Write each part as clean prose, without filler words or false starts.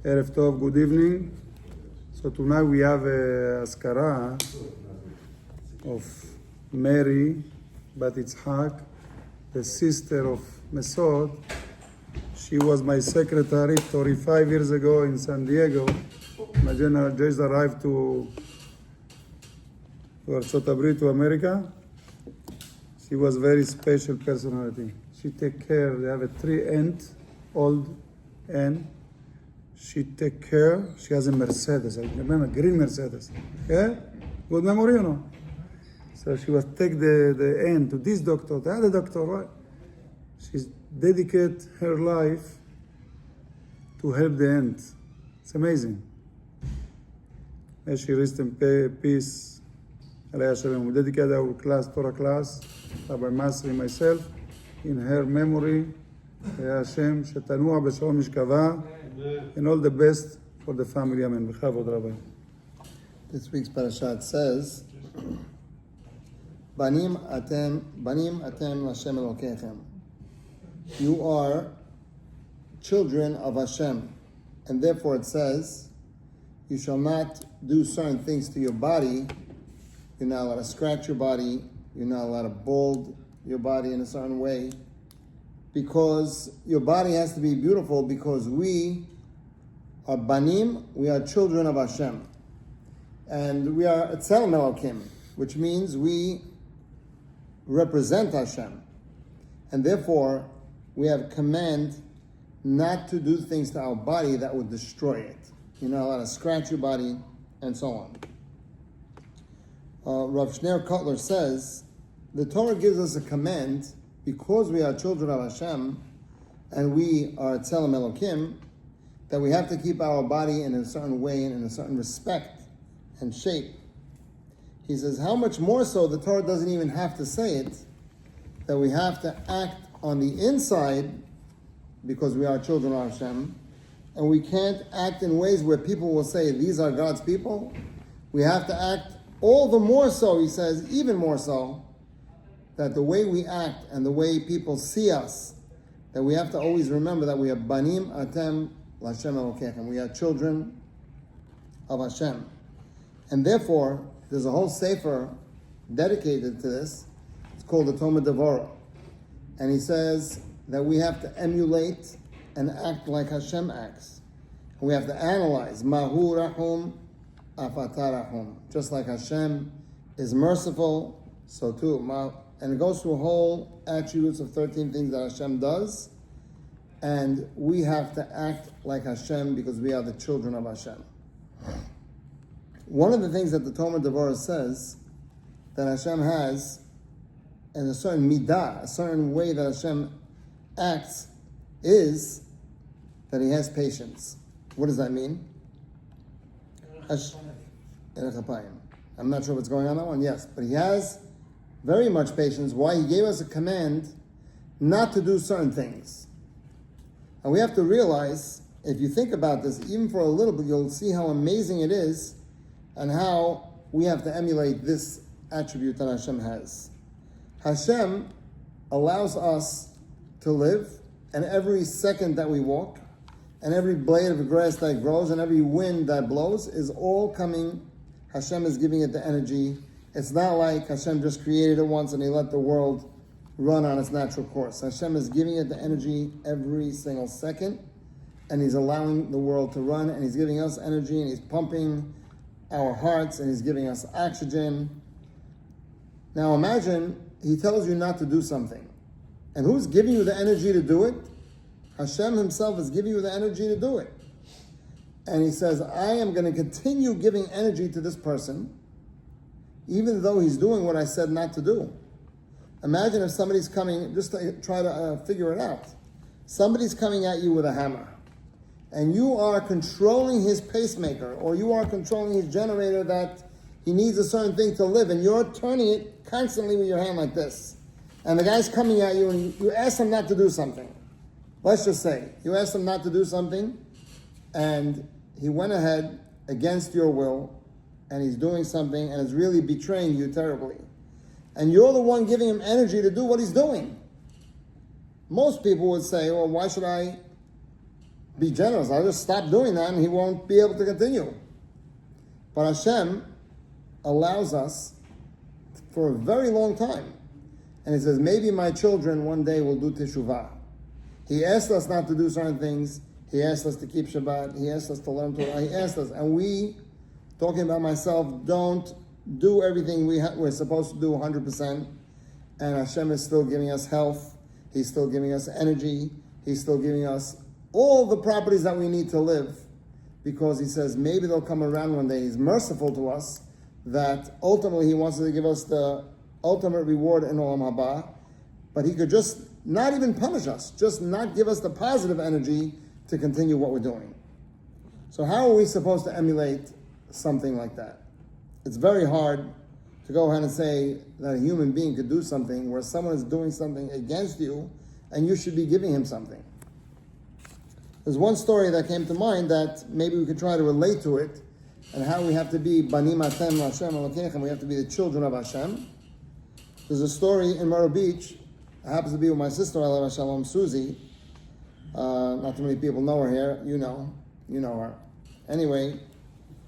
Erev Tov, good evening. So tonight we have a askara of Mary Bat Yitzhak, the sister of Mesod. She was my secretary 35 years ago in San Diego. My general just arrived to Artzot Habrit, to America. She was a very special personality. She take care, they have a 3 old aunt. She take care, she has a Mercedes, I remember, green Mercedes. Yeah? Good memory, you know? So she was take the aunt to this doctor, the other doctor, right? She's dedicate her life to help the aunt. It's amazing. May she rest in peace. We dedicate our class, Torah class, Rabbi Masri, myself, in her memory. Hashem, shetanua b'shalom mishkava, and all the best for the family. Amen. B'chavod, Rabbi. This week's parashat says, Banim atem Hashem Elokechem. You are children of Hashem, and therefore it says, you shall not do certain things to your body. You're not allowed to scratch your body. You're not allowed to bald your body in a certain way, because your body has to be beautiful, because we are Banim, we are children of Hashem. And we are Tzelem Elokim, which means we represent Hashem. And therefore, we have command not to do things to our body that would destroy it. You're not allowed to scratch your body, and so on. Rav Shner Kotler says, the Torah gives us a command, because we are children of Hashem, and we are Tzelem Elokim, that we have to keep our body in a certain way and in a certain respect and shape. He says, how much more so, the Torah doesn't even have to say it, that we have to act on the inside, because we are children of Hashem, and we can't act in ways where people will say, these are God's people. We have to act all the more so, he says, even more so, that the way we act and the way people see us, that we have to always remember that we are Banim Atem L'Hashem Elokechem. We are children of Hashem. And therefore, there's a whole sefer dedicated to this. It's called the Talmud Devorah. And he says that we have to emulate and act like Hashem acts. And we have to analyze, Mahu Rahum, Afata Rahum. Just like Hashem is merciful, so too. And it goes through a whole attributes of 13 things that Hashem does. And we have to act like Hashem because we are the children of Hashem. One of the things that the Talmud Devorah says that Hashem has, in a certain midah, a certain way that Hashem acts, is that he has patience. What does that mean? I'm not sure what's going on that one, yes. But he has very much patience. Why? He gave us a command not to do certain things. And we have to realize, if you think about this, even for a little bit, you'll see how amazing it is and how we have to emulate this attribute that Hashem has. Hashem allows us to live, and every second that we walk, and every blade of grass that grows, and every wind that blows is all coming. Hashem is giving it the energy. It's not like Hashem just created it once and he let the world run on its natural course. Hashem is giving it the energy every single second, and he's allowing the world to run, and he's giving us energy, and he's pumping our hearts, and he's giving us oxygen. Now imagine he tells you not to do something. And who's giving you the energy to do it? Hashem himself is giving you the energy to do it. And he says, I am going to continue giving energy to this person, even though he's doing what I said not to do. Imagine if somebody's coming, just to try to figure it out. Somebody's coming at you with a hammer, and you are controlling his pacemaker, or you are controlling his generator that he needs a certain thing to live, and you're turning it constantly with your hand like this. And the guy's coming at you, and you ask him not to do something. Let's just say, you asked him not to do something, and he went ahead against your will, and he's doing something, and is really betraying you terribly. And you're the one giving him energy to do what he's doing. Most people would say, well, why should I be generous. I'll just stop doing that and he won't be able to continue. But Hashem allows us for a very long time. And he says, maybe my children one day will do teshuvah. He asked us not to do certain things. He asked us to keep Shabbat. He asked us to learn Torah. He asked us. And we, talking about myself, don't do everything we're supposed to do 100%. And Hashem is still giving us health. He's still giving us energy. He's still giving us all the properties that we need to live. Because he says maybe they'll come around one day. He's merciful to us that ultimately he wants to give us the ultimate reward in Olam Haba. But he could just not even punish us, just not give us the positive energy to continue what we're doing. So how are we supposed to emulate something like that? It's very hard to go ahead and say that a human being could do something where someone is doing something against you and you should be giving him something. There's one story that came to mind that maybe we could try to relate to it and how we have to be Banim Atem Hashem Elokeichem, we have to be the children of Hashem. There's a story in Myrtle Beach. It happens to be with my sister, Alav Shalom, Susie. Not too many people know her here. You know her. Anyway,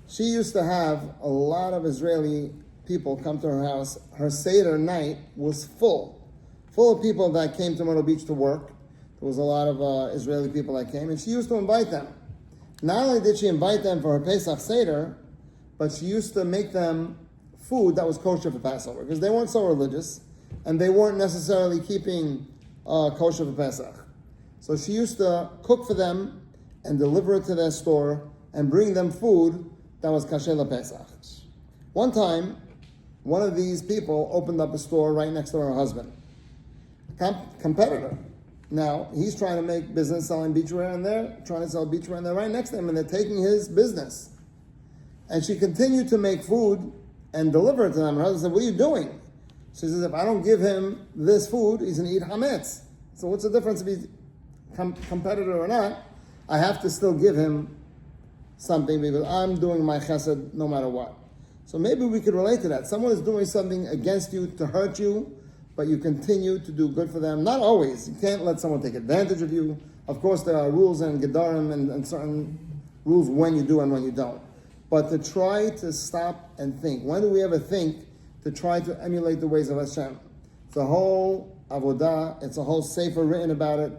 she used to have a lot of Israeli people come to her house. Her Seder night was full of people that came to Myrtle Beach to work. There was a lot of Israeli people that came, and she used to invite them. Not only did she invite them for her Pesach Seder, but she used to make them food that was kosher for Passover, because they weren't so religious, and they weren't necessarily keeping kosher for Pesach. So she used to cook for them and deliver it to their store and bring them food that was kasher Pesach. One time, one of these people opened up a store right next to her husband, competitor. Now, he's trying to make business selling beachwear, and they're trying to sell beachwear, and they're right next to him, and they're taking his business. And she continued to make food and deliver it to them. Her husband said, what are you doing? She says, if I don't give him this food, he's going to eat hametz. So what's the difference if he's competitor or not? I have to still give him something because I'm doing my chesed no matter what. So maybe we could relate to that. Someone is doing something against you to hurt you, but you continue to do good for them. Not always. You can't let someone take advantage of you. Of course, there are rules and gedarim and certain rules when you do and when you don't. But to try to stop and think. When do we ever think to try to emulate the ways of Hashem? It's a whole avodah. It's a whole sefer written about it.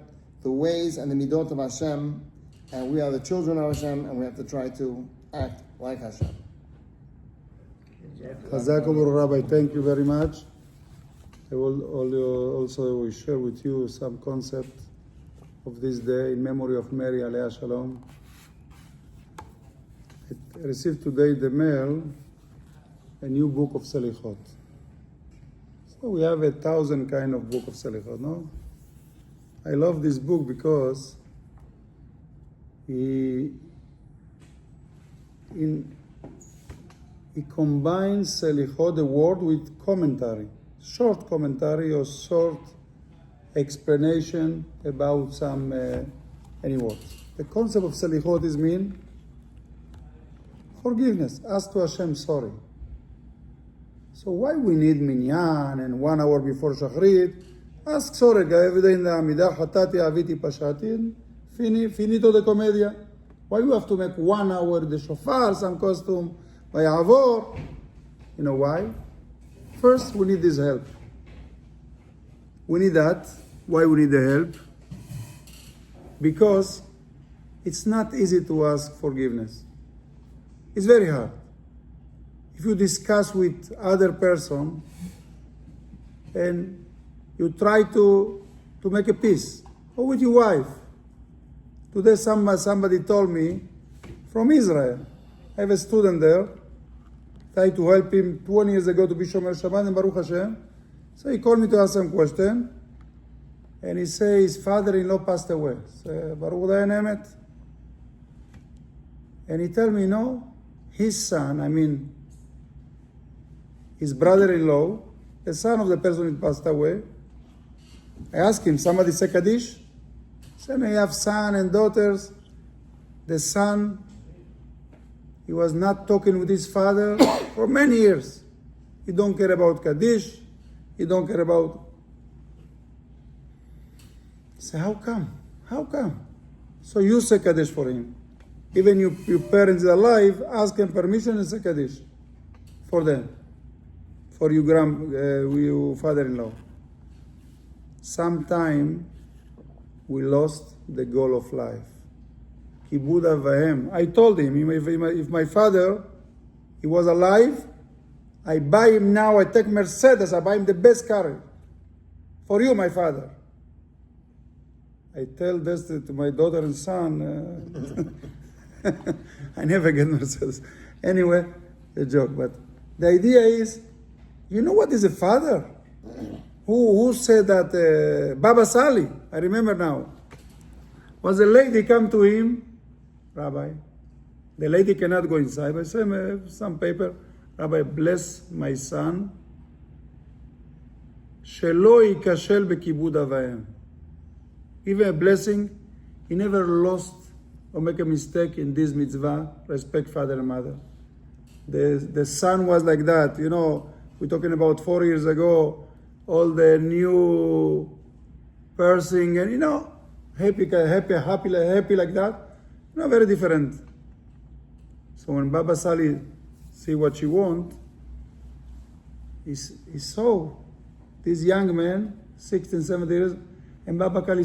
The ways and the midot of Hashem. And we are the children of Hashem, and we have to try to act like Hashem. Chazakum Rabbi, thank you very much. I will also share with you some concept of this day in memory of Mary Aliyah Shalom. I received today the mail, a new book of Selichot. So we have 1,000 kind of book of Selichot, no? I love this book because he combines Selichot, the word, with commentary. Short commentary or short explanation about some any words. The concept of Selichot is mean forgiveness. Ask to Hashem sorry. So why we need minyan and 1 hour before Shachrit? Ask sorry every day in the Amidah, Hatati, Aviti, Pashatin, finito de comedia. Why you have to make 1 hour the shofar, some costume, Vayavor? You know why? First, we need this help. We need that. Why we need the help? Because it's not easy to ask forgiveness. It's very hard. If you discuss with other person and you try to make a peace, or with your wife. Today somebody told me from Israel. I have a student there. Tried to help him 20 years ago to be Shomer Shabbat and Baruch Hashem. So he called me to ask him a question. And he said his father-in-law passed away. So, Baruch Dayan Emet. And he told me, no, his son, his brother-in-law, the son of the person who passed away. I asked him, somebody say Kaddish? He said, I have son and daughters. The son, he was not talking with his father for many years. He don't care about Kaddish. He don't care about... I said, how come? How come? So you say Kaddish for him. Even your parents are alive, ask him permission and say Kaddish for them, for your father-in-law. Sometime we lost the goal of life. Kibud avahem. I told him, if my father, he was alive, I buy him now, I take Mercedes, I buy him the best car. For you, my father. I tell this to my daughter and son. I never get Mercedes. Anyway, a joke. But the idea is, you know what is a father? Who said that? Baba Sali, I remember now. Was a lady come to him, Rabbi. The lady cannot go inside. I sent some paper. Rabbi, bless my son. Shelo yikashel bekibud avayim. Even a blessing, he never lost or make a mistake in this mitzvah, respect father and mother. The son was like that. You know, we're talking about 4 years ago, all the new person and, you know, happy like that. You know, very different. So when Baba Sali see what she want, he saw this young man, 16, 17 years, and Baba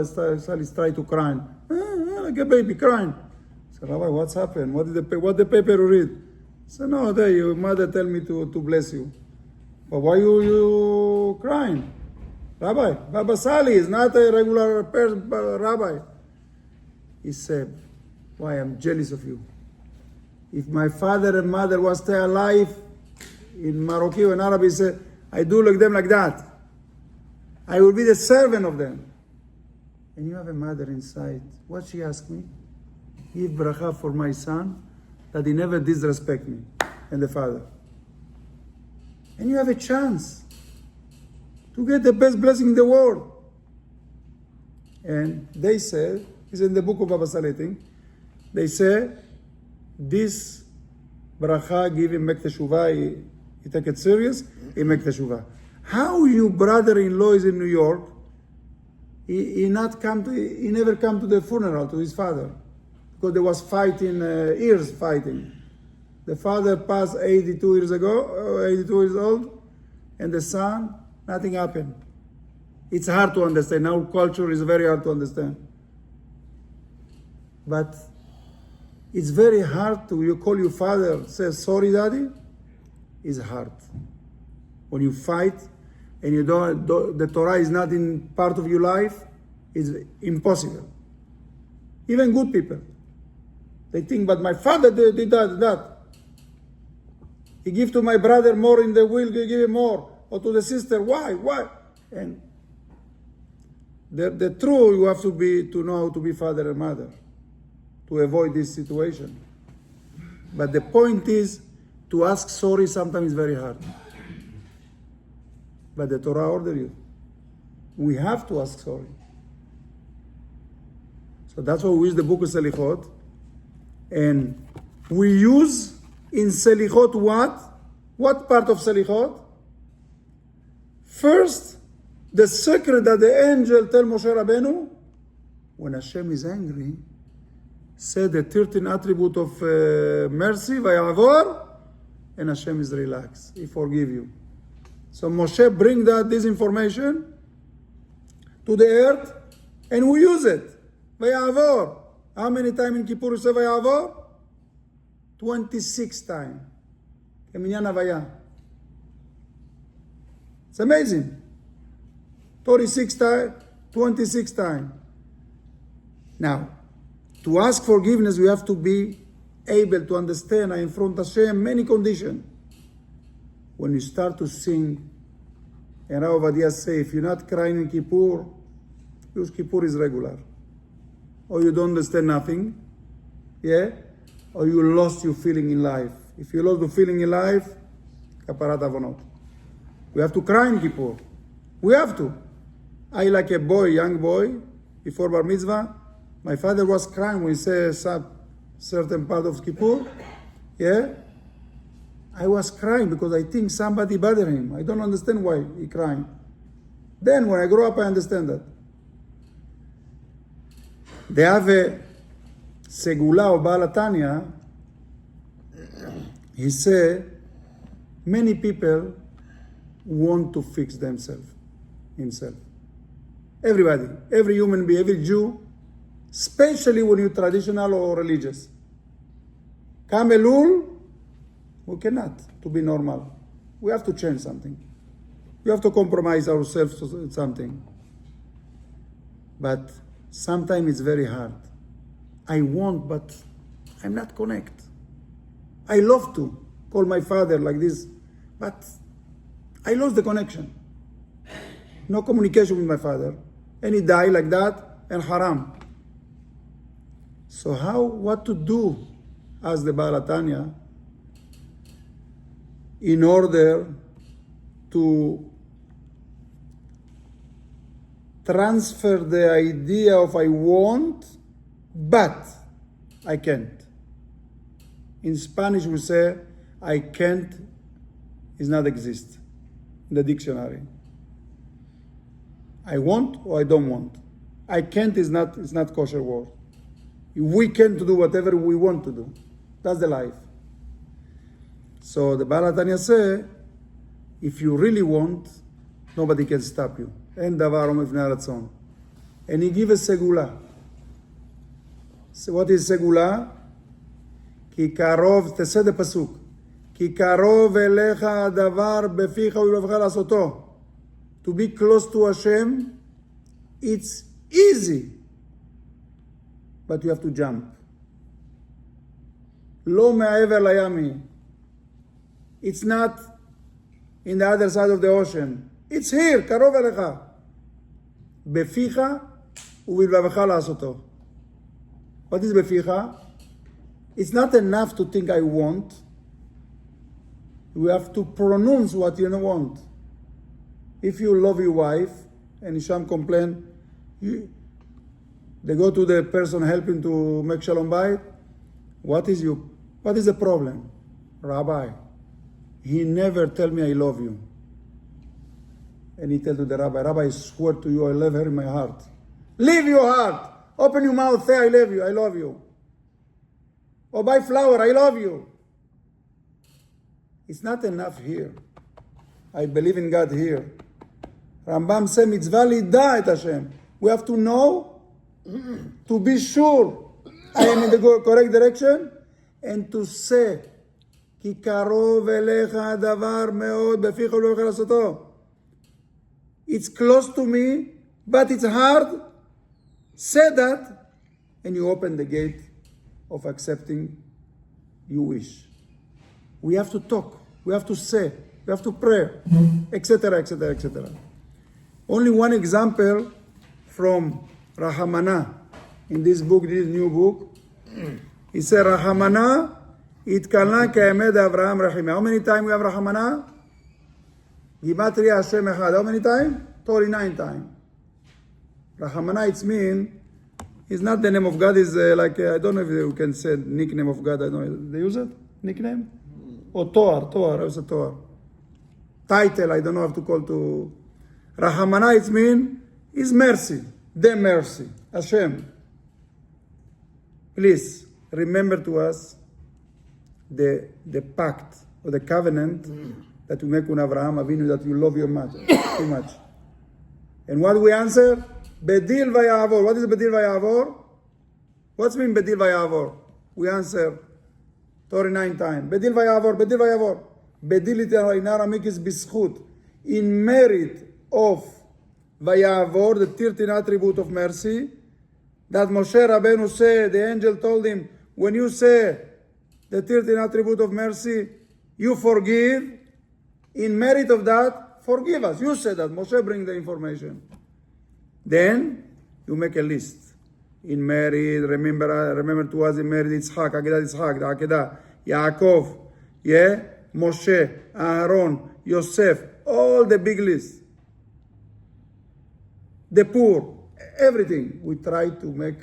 Sali tried to cry. Like a baby crying. I said, Rabbi, what's happened? What the paper read? He said, no, your mother tell me to bless you. But why you crying? Rabbi, Baba Sali is not a regular person, rabbi. He said, why, I'm jealous of you. If my father and mother was still alive, in Morocco and Arab, he said, I do like them like that. I will be the servant of them. And you have a mother inside. What she asked me? Give bracha for my son, that he never disrespect me and the father. And you have a chance to get the best blessing in the world. And they said, it's in the book of Baba Sali, I think, they say, this bracha give him make teshuvah, he take it serious, he make teshuvah. How your brother-in-law is in New York, he never come to the funeral to his father, because there was fighting, years fighting. The father passed 82 years old, and the son, nothing happened. It's hard to understand. Our culture is very hard to understand. But it's very hard to, you call your father, say, sorry, daddy, it's hard. When you fight, and you the Torah is not in part of your life, it's impossible. Even good people, they think, but my father did that. He give to my brother more in the will, he give him more, or to the sister, why? And the true, you have to know how to be father and mother, to avoid this situation. But the point is, to ask sorry sometimes is very hard. But the Torah order you. We have to ask sorry. So that's why we use the book of Selichot. And we use in Selichot what? What part of Selichot? First, the secret that the angel tell Moshe Rabbeinu, when Hashem is angry, say the 13 attribute of mercy, Vayavor, and Hashem is relaxed. He forgive you. So Moshe bring this information to the earth, and we use it. Vayavor. How many times in Kippur you say Vayavor? 26 times. Keminyan Havaya. It's amazing. 36 times, 26 times. Now, to ask forgiveness, we have to be able to understand in front of Hashem many conditions. When you start to sing, and Rav Attias say, if you're not crying in Kippur, because Kippur is regular. Or you don't understand nothing, yeah? Or you lost your feeling in life. If you lost the feeling in life, kaparat avonot. We have to cry in Kippur. We have to. I like a boy, young boy, before Bar Mitzvah, my father was crying when he said certain part of Kippur, yeah? I was crying because I think somebody bothered him. I don't understand why he crying. Then when I grow up, I understand that. They have a Segula or Baal Tanya. He said, many people want to fix themselves, himself. Everybody, every human being, every Jew, especially when you're traditional or religious. Kamelul, we cannot, to be normal. We have to change something. We have to compromise ourselves to something. But sometimes it's very hard. I want, but I'm not connect. I love to call my father like this, but I lost the connection. No communication with my father. And he died like that, and haram. So what to do as the Baal Tanya in order to transfer the idea of I want, but I can't. In Spanish we say, I can't does not exist in the dictionary. I want or I don't want. I can't is not kosher word. We can to do whatever we want to do. That's the life. So the Baal Tanya say, if you really want, nobody can stop you. En davar umifnei haratzon. And he give a segula. So what is segula? Ki karov, תעשה the pasuk. כי קרוב אליך הדבר בפיך ובלבבך לעשותו. To be close to Hashem, it's easy. But you have to jump. לא מעבר לימי. It's not in the other side of the ocean. It's here, קרוב אליך. בפיך ובלבבך לעשותו. What is בפיך? It's not enough to think I want. You have to pronounce what you want. If you love your wife and Isham complain, they go to the person helping to make shalom bayit. What is the problem? Rabbi, he never tell me I love you. And he tell to the rabbi, Rabbi, I swear to you, I love her in my heart. Leave your heart. Open your mouth, say I love you, I love you. Or buy flower, I love you. It's not enough here. I believe in God here. Rambam said, mitzvah lidah et Hashem. We have to know, to be sure I am in the correct direction, and to say, כי קרוב אליך הדבר מאוד בפיך ולבבך לעשותו. It's close to me, but it's hard. Say that, and you open the gate of accepting you wish. We have to talk, we have to say, we have to pray, etc., etc., etc. Only one example from Rahamana in this book, this new book. He said, Rahamana itkalna ke'emed Avraham Rahim. How many times we have Rahamana? Gimatria Hashem Echad. How many times? 39 times. Rahamana, it's mean, it's not the name of God, it's like, I don't know if you can say nickname of God, I don't know. They use it? Nickname? Or Toar, I was a Toar. Title, I don't know how to call to. Rahamana, it mean, is mercy. The mercy. Hashem. Please, remember to us the pact or the covenant that we make with Avraham Avinu, that you love your much, too much. And what we answer? Bedil vayavor. What is Bedil vayavor? What's mean Bedil vayavor? We answer 39 times. Bedil vayavor, Bedil vayavor. Bedil in Aramaic is bischut. In merit of vayavor, the 13 attribute of mercy, that Moshe Rabbeinu said, the angel told him, when you say the 13 attribute of mercy, you forgive. In merit of that, forgive us. You said that. Moshe bring the information. Then you make a list. In merit, remember to us in merit, Yitzhak, Akedah, the Akedah, Yaakov, yeah, Moshe, Aaron, Yosef, all the big list. The poor, everything. We try to make,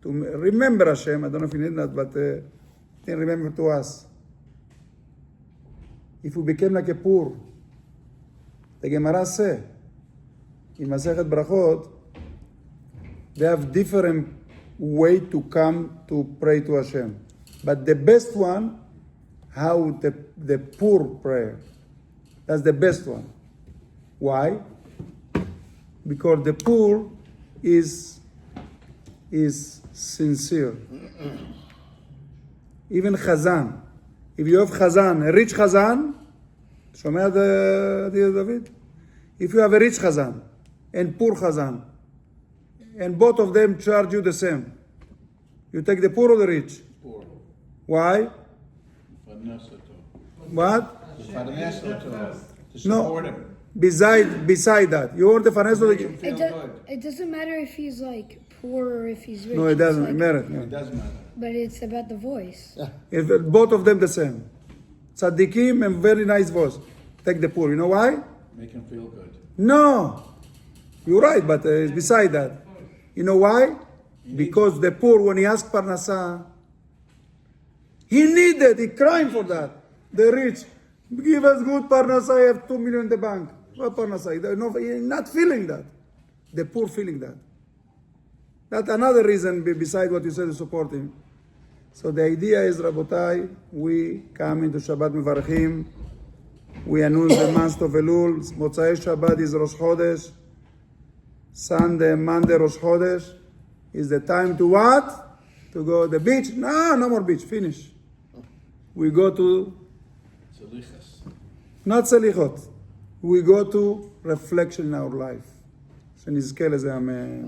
to remember Hashem. I don't know if you need that, but then remember to us. If we became like a poor, the Gemara say, in Masechet Brachot, They have different way to come to pray to Hashem. But the best one, how the poor prayer. That's the best one. Why? Because the poor is sincere. Even Chazan. If you have Chazan, a rich Chazan, שומע David? If you have a rich Chazan and poor Chazan, and both of them charge you the same, you take the poor or the rich? Poor. Why? לפרנס אותו. What? לפרנס אותו. To No. support him. Beside that, you want the finance of Make him the... feel good. It doesn't matter if he's like poor or if he's rich. No, it It's doesn't like- matter. It doesn't matter. But it's about the voice. If both of them the same. Tzaddikim and very nice voice. Take the poor. You know why? Make him feel good. No. You're right, but it's beside that. You know why? Because the poor, when he asks parnasa, he needed, he crying for that. The rich, give us good parnasa, I have 2 million in the bank. What parnasa? He's not feeling that. The poor feeling that. That's another reason beside what you said to support him. So the idea is, Rabotai, we come into Shabbat Mevarchim, we announce the month of Elul, Motzai Shabbat is Rosh Chodesh, Sunday, Monday, Rosh Chodesh, is the time to what? To go to the beach? No more beach, finish. We go to, Selichot. not Selichot, we go to reflection in our life. שנזכה לזה, אמן.